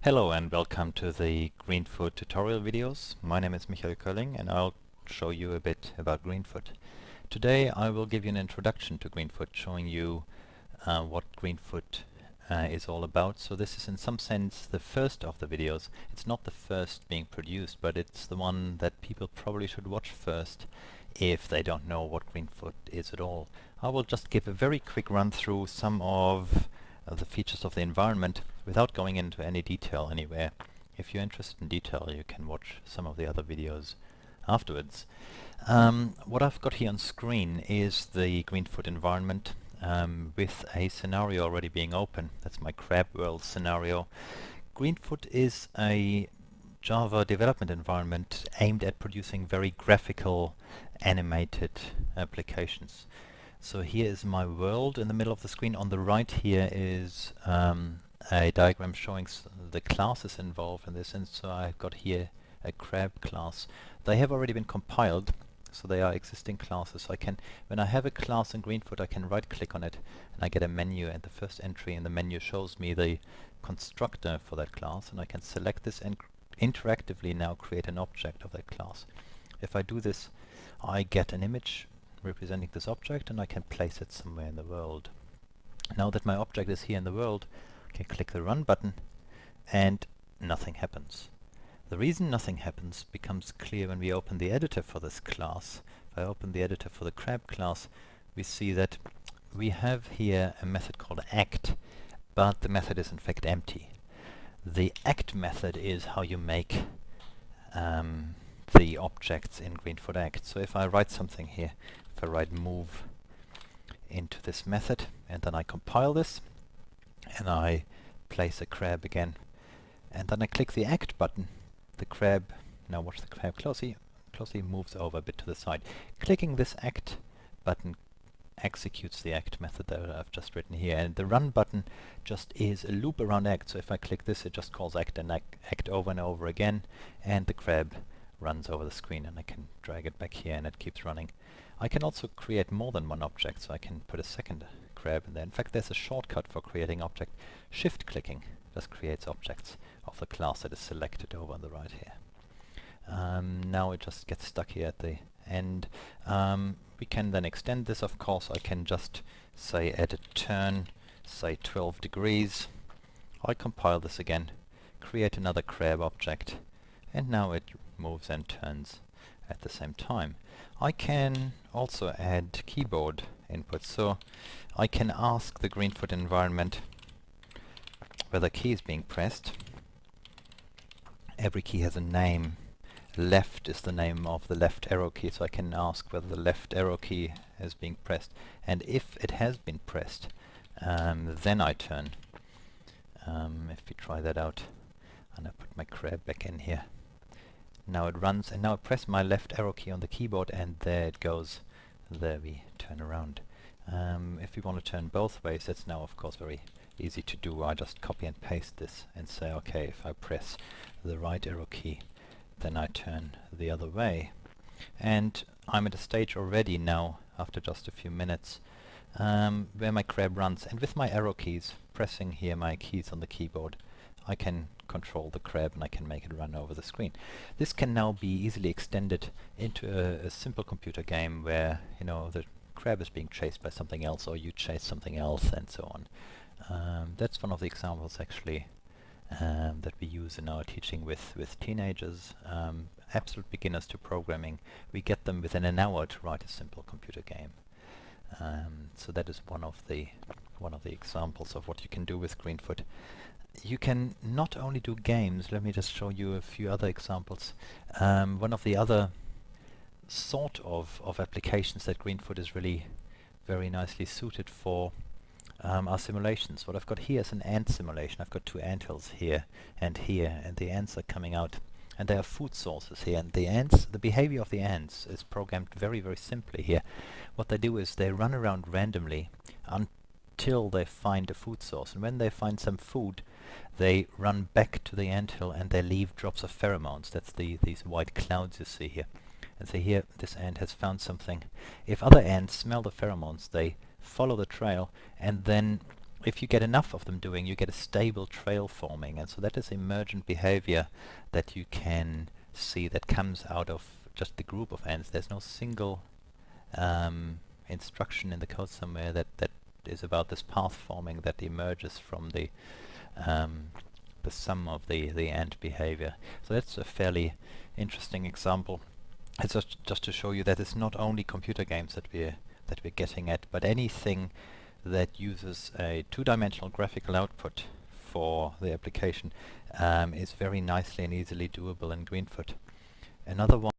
Hello and welcome to the Greenfoot tutorial videos. My name is Michael Kölling and I'll show you a bit about Greenfoot. Today I will give you an introduction to Greenfoot, showing you what Greenfoot is all about. So this is in some sense the first of the videos. It's not the first being produced, but it's the one that people probably should watch first if they don't know what Greenfoot is at all. I will just give a very quick run through some of the features of the environment without going into any detail anywhere. If you're interested in detail, you can watch some of the other videos afterwards. What I've got here on screen is the Greenfoot environment with a scenario already being open. That's my crab world scenario. Greenfoot is a Java development environment aimed at producing very graphical, animated applications. So here is my world in the middle of the screen. On the right here is a diagram showing the classes involved in this, and so I've got here a crab class. They have already been compiled, so they are existing classes. When I have a class in Greenfoot, I can right click on it and I get a menu, and the first entry in the menu shows me the constructor for that class, and I can select this and interactively now create an object of that class. If I do this, I get an image representing this object and I can place it somewhere in the world. Now that my object is here in the world, I can click the run button and nothing happens. The reason nothing happens becomes clear when we open the editor for this class. If I open the editor for the crab class, we see that we have here a method called act, but the method is in fact empty. The act method is how you make the objects in Greenfoot Act. So if I write something here, if I write move into this method and then I compile this and I place a crab again and then I click the act button, the crab, now watch the crab closely, moves over a bit to the side. Clicking this act button executes the act method that I've just written here, and the run button just is a loop around act. So if I click this, it just calls act and act over and over again, and the crab runs over the screen, and I can drag it back here and it keeps running. I can also create more than one object, so I can put a second crab in there. In fact, there's a shortcut for creating object. Shift clicking just creates objects of the class that is selected over on the right here. Now it just gets stuck here at the end. We can then extend this, of course. I can just say edit turn, say 12 degrees. I compile this again, create another crab object, and now it moves and turns at the same time. I can also add keyboard input, so I can ask the Greenfoot environment whether a key is being pressed. Every key has a name. Left is the name of the left arrow key, so I can ask whether the left arrow key is being pressed, and if it has been pressed, then I turn. If we try that out, and I put my crab back in here, now it runs, and now I press my left arrow key on the keyboard and there it goes. There we turn around. If we want to turn both ways, that's now of course very easy to do. I just copy and paste this and say, okay, if I press the right arrow key, then I turn the other way. And I'm at a stage already now, after just a few minutes, where my crab runs, and with my arrow keys, pressing here my keys on the keyboard, I can control the crab and I can make it run over the screen. This can now be easily extended into a simple computer game where, you know, the crab is being chased by something else, or you chase something else, and so on. That's one of the examples actually that we use in our teaching with teenagers, absolute beginners to programming. We get them within an hour to write a simple computer game. So that is one of the examples of what you can do with Greenfoot. You can not only do games. Let me just show you a few other examples. One of the other sort of applications that Greenfoot is really very nicely suited for are simulations. What I've got here is an ant simulation. I've got two anthills here, and the ants are coming out, and there are food sources here, and the behavior of the ants is programmed very, very simply here. What they do is they run around randomly until they find a food source, and when they find some food, they run back to the anthill and they leave drops of pheromones. That's these white clouds you see here. And so here, this ant has found something. If other ants smell the pheromones, they follow the trail and then if you get enough of them doing, you get a stable trail forming, and so that is emergent behavior that you can see that comes out of just the group of ants. There's no single instruction in the code somewhere that is about this path forming that emerges from the sum of the ant behavior. So that's a fairly interesting example. It's just to show you that it's not only computer games that we're getting at, but anything that uses a two-dimensional graphical output for the application is very nicely and easily doable in Greenfoot. Another one